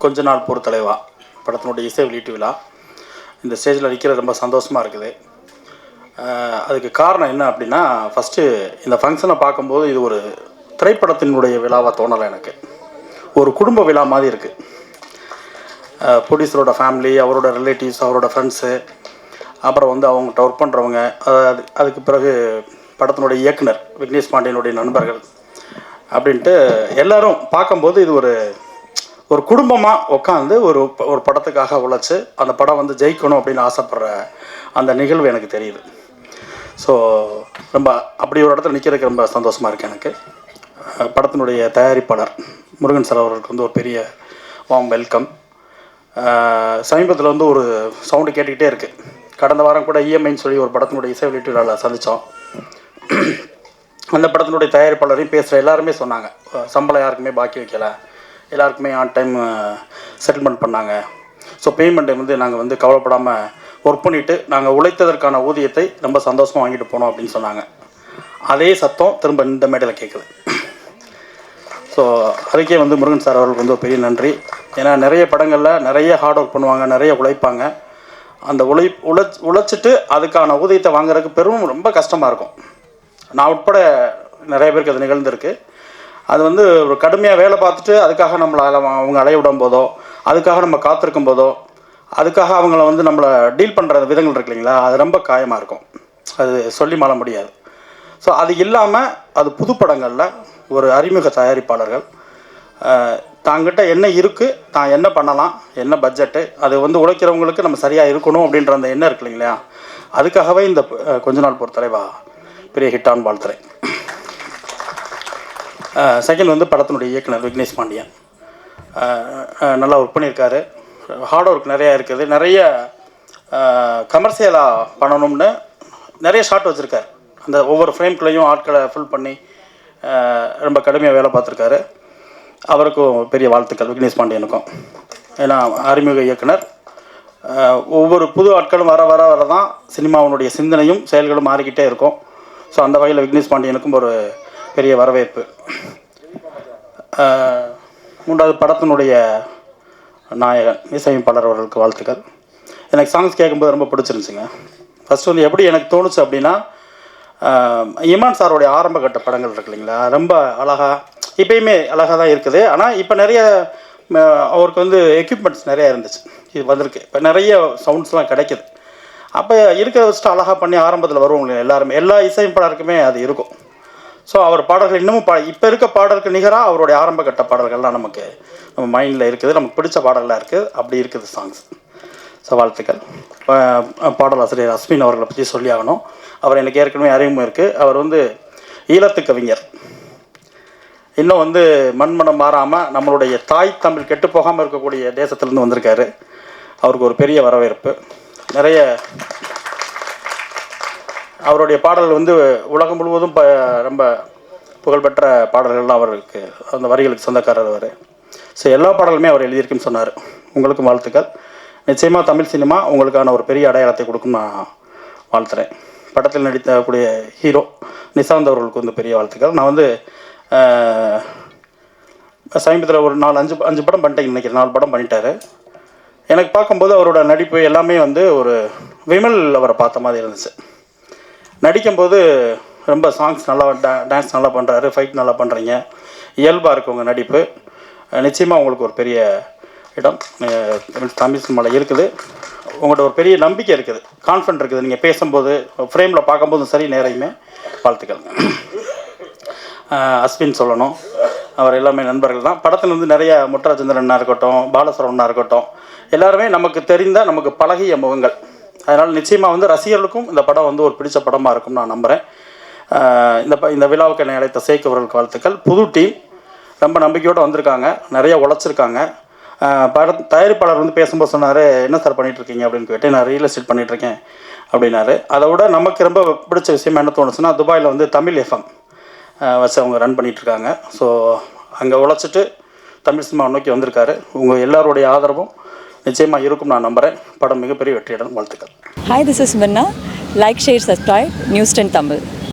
கொஞ்ச நாள் பொறுத்தலைவா படத்தினுடைய இசை வெளியீட்டு விழா இந்த ஸ்டேஜில் நிற்கிறது ரொம்ப சந்தோஷமாக இருக்குது. அதுக்கு காரணம் என்ன அப்படின்னா, ஃபஸ்ட்டு இந்த ஃபங்க்ஷனை பார்க்கும்போது இது ஒரு திரைப்படத்தினுடைய விழாவாக தோணலை எனக்கு. ஒரு குடும்ப விழா மாதிரி இருக்குது. ப்ரொடியூசரோட ஃபேமிலி, அவரோட ரிலேட்டிவ்ஸ், அவரோட ஃப்ரெண்ட்ஸு, அப்புறம் வந்து அவங்கள்ட்ட ஒர்க் பண்ணுறவங்க, அதுக்கு பிறகு படத்தினுடைய இயக்குனர் விக்னேஷ் பாண்டியனுடைய நண்பர்கள் அப்படின்ட்டு எல்லோரும் பார்க்கும்போது இது ஒரு குடும்பமாக உட்காந்து ஒரு படத்துக்காக உழைச்சி அந்த படம் வந்து ஜெயிக்கணும் அப்படின்னு ஆசைப்படுற அந்த நிகழ்வு எனக்கு தெரியுது. ஸோ ரொம்ப அப்படி ஒரு இடத்துல நிற்கிறதுக்கு ரொம்ப சந்தோஷமாக இருக்குது எனக்கு. படத்தினுடைய தயாரிப்பாளர் முருகன் சார் அவர்களுக்கு வந்து ஒரு பெரிய வார்ம் வெல்கம். சமீபத்தில் வந்து ஒரு சவுண்டு கேட்டுக்கிட்டே இருக்குது. கடந்த வாரம் கூட இஎம்ஐன்னு சொல்லி ஒரு படத்தினுடைய இசை வெளியீட்டு விழாவில் சந்தித்தோம். அந்த படத்தினுடைய தயாரிப்பாளரையும் பேசுகிற எல்லாருமே சொன்னாங்க, சம்பளம் யாருக்குமே பாக்கி வைக்கலை, எல்லாருக்குமே ஆன் டைம் செட்டில்மெண்ட் பண்ணாங்க. ஸோ பேமெண்ட்டை வந்து நாங்கள் வந்து கவலைப்படாமல் ஒர்க் பண்ணிவிட்டு நாங்கள் உழைத்ததற்கான ஊதியத்தை ரொம்ப சந்தோஷமாக வாங்கிட்டு போனோம் அப்படின்னு சொன்னாங்க. அதே சத்தம் திரும்ப இந்த மேடையில் கேட்குது. ஸோ அதுக்கே வந்து முருகன் சார் அவர்களுக்கு வந்து ஒரு பெரிய நன்றி. ஏன்னா நிறைய படங்களில் நிறைய ஹார்ட் ஒர்க் பண்ணுவாங்க, நிறைய உழைப்பாங்க. அந்த உழைச்சிட்டு அதுக்கான ஊதியத்தை வாங்குறதுக்கு ரொம்ப கஷ்டமாக இருக்கும். நான் உட்பட நிறைய பேருக்கு அது நிகழ்ந்திருக்கு. அது வந்து ஒரு கடுமையாக வேலை பார்த்துட்டு அதுக்காக நம்மளை அவங்க அலைய விடும் போதோ, அதுக்காக நம்ம காத்திருக்கும் போதோ, அதுக்காக அவங்கள வந்து நம்மளை டீல் பண்ணுற விதங்கள் இருக்கு இல்லைங்களா, அது ரொம்ப காயமாக இருக்கும். அது சொல்லி மாள முடியாது. ஸோ அது இல்லாமல் அது புதுப்படங்களில் ஒரு அறிமுக தயாரிப்பாளர்கள் தாங்கிட்ட என்ன இருக்குது, தான் என்ன பண்ணலாம், என்ன பட்ஜெட்டு, அது வந்து உழைக்கிறவங்களுக்கு நம்ம சரியாக இருக்கணும் அப்படின்ற அந்த எண்ணம் இருக்கு இல்லைங்களா, அதுக்காகவே இந்த கொஞ்ச நாள் பொறுத்தலைவா பெரிய ஹிட்டான்னு வாழ்த்துறேன். செகண்ட் வந்து படத்தினுடைய இயக்குனர் விக்னேஷ் பாண்டியன் நல்லா ஒர்க் பண்ணியிருக்காரு. ஹார்ட் ஒர்க் நிறையா இருக்குது. நிறைய கமர்ஷியலாக பண்ணணும்னு நிறைய ஷாட் வச்சுருக்காரு. அந்த ஒவ்வொரு ஃப்ரேம்குள்ளேயும் ஆட்களை ஃபுல் பண்ணி ரொம்ப கடுமையாக வேலை பார்த்துருக்காரு. அவருக்கும் பெரிய வாழ்த்துக்கள் விக்னேஷ் பாண்டியனுக்கும். ஏன்னா அறிமுக இயக்குனர். ஒவ்வொரு புது ஆட்களும் வர வர வர தான் சினிமாவினுடைய சிந்தனையும் செயல்களும் மாறிக்கிட்டே இருக்கும். ஸோ அந்த வகையில் விக்னேஷ் பாண்டியனுக்கும் ஒரு பெரிய வரவேற்பு. மூன்றாவது படத்தினுடைய நாயகன் இசையமைப்பாளர் அவர்களுக்கு வாழ்த்துக்கள். எனக்கு சாங்ஸ் கேட்கும்போது ரொம்ப பிடிச்சிருந்துச்சுங்க. ஃபஸ்ட்டு வந்து எப்படி எனக்கு தோணுச்சு அப்படின்னா, இமான் சாரோடைய ஆரம்ப கட்ட படங்கள் இருக்கு இல்லைங்களா, ரொம்ப அழகாக இப்போயுமே அழகாக தான் இருக்குது. ஆனால் இப்போ நிறைய அவருக்கு வந்து எக்யூப்மெண்ட்ஸ் நிறையா இருந்துச்சு, இது வந்திருக்கு. இப்போ நிறைய சவுண்ட்ஸ்லாம் கிடைக்கிது. அப்போ இருக்கிறத வச்சுட்டு அழகாக பண்ணி ஆரம்பத்தில் வருவோம் எல்லாருமே, எல்லா இசையமைப்பாளருக்குமே அது இருக்கும். ஸோ அவர் பாடல்கள் இன்னமும் இப்போ இருக்க பாடலுக்கு நிகராக அவருடைய ஆரம்ப கட்ட பாடல்கள்லாம் நம்ம மைண்டில் இருக்குது, நமக்கு பிடிச்ச பாடலாக இருக்குது. அப்படி இருக்குது சாங்ஸ். ஸோ வாழ்த்துக்கள். பாடலாசிரியர் அஸ்வின் அவர்களை பற்றி சொல்லி ஆகணும். அவர் எனக்கு ஏற்கனவே அறிமுகம் இருக்குது. அவர் வந்து ஈழத்து கவிஞர். இன்னும் வந்து மண்மனம் மாறாமல் நம்மளுடைய தாய் தமிழ் கெட்டு போகாமல் இருக்கக்கூடிய தேசத்துலேருந்து வந்திருக்காரு. அவருக்கு ஒரு பெரிய வரவேற்பு. நிறைய அவருடைய பாடல்கள் வந்து உலகம் முழுவதும் ரொம்ப புகழ்பெற்ற பாடல்கள்லாம் அவருக்கு, அந்த வரிகளுக்கு சொந்தக்காரர் அவர். ஸோ எல்லா பாடலுமே அவர் எழுதியிருக்குன்னு சொன்னார். உங்களுக்கும் வாழ்த்துக்கள். நிச்சயமாக தமிழ் சினிமா உங்களுக்கான ஒரு பெரிய அடையாளத்தை கொடுக்கும் நான் வாழ்த்துறேன். படத்தில் நடித்தக்கூடிய ஹீரோ நிசாந்த் அவர்களுக்கு வந்து பெரிய வாழ்த்துக்கள். நான் வந்து சமீபத்தில் ஒரு 4-5 படம் பண்ணிட்டேன், நினைக்கிறேன் 4 படம் பண்ணிட்டார். எனக்கு பார்க்கும்போது அவரோட நடிப்பு எல்லாமே வந்து ஒரு விமல் அவரை பார்த்த மாதிரி இருந்துச்சு. நடிக்கும்போது ரொம்ப சாங்ஸ் நல்லா, டான்ஸ் நல்லா பண்ணுறாரு, ஃபைட் நல்லா பண்ணுறீங்க, இயல்பாக இருக்குது உங்கள் நடிப்பு. நிச்சயமாக உங்களுக்கு ஒரு பெரிய இடம் தமிழ் சினிமாவில் இருக்குது. உங்கள்கிட்ட ஒரு பெரிய நம்பிக்கை இருக்குது, கான்ஃபிடென்ட் இருக்குது. நீங்கள் பேசும்போது, ஃப்ரேமில் பார்க்கும்போதும் சரி, நேரையுமே வாழ்த்துக்கள். அஸ்வின் சொல்லணும், அவர் எல்லாமே நண்பர்கள் தான். படத்தில் வந்து நிறைய முத்துராஜேந்திரனாக இருக்கட்டும், பாலசரவணனாக இருக்கட்டும், எல்லாருமே நமக்கு தெரிந்த, நமக்கு பழகிய முகங்கள். அதனால் நிச்சயமாக வந்து ரசிகர்களுக்கும் இந்த படம் வந்து ஒரு பிடிச்ச படமாக இருக்கும்னு நான் நம்புகிறேன். இந்த விழாவுக்கு என்னை அழைத்த சேக் அவர்களுக்கு வாழ்த்துக்கள். புது டீம் ரொம்ப நம்பிக்கையோடு வந்திருக்காங்க, நிறைய உழைச்சிருக்காங்க. தயாரிப்பாளர் வந்து பேசும்போது சொன்னார், என்ன சார் பண்ணிகிட்ருக்கீங்க அப்படின்னு கேட்டு, நான் ரியல் எஸ்டேட் பண்ணிகிட்ருக்கேன் அப்படின்னாரு. அதை விட நமக்கு ரொம்ப பிடிச்ச விஷயம் என்ன தோணுச்சுன்னா, துபாயில் வந்து தமிழ் எஃப்எம் வச்சு அவங்க ரன் பண்ணிகிட்ருக்காங்க. ஸோ அங்கே உழைச்சிட்டு தமிழ் சினிமா நோக்கி வந்திருக்காரு. உங்கள் எல்லாருடைய ஆதரவும் நிச்சயமாக இருக்கும் நான் நம்புகிறேன். படம் மிகப்பெரிய வெற்றியிடம். வாழ்த்துக்கள். Hi, this is Minna. Like, share, subscribe News 10 Tamil.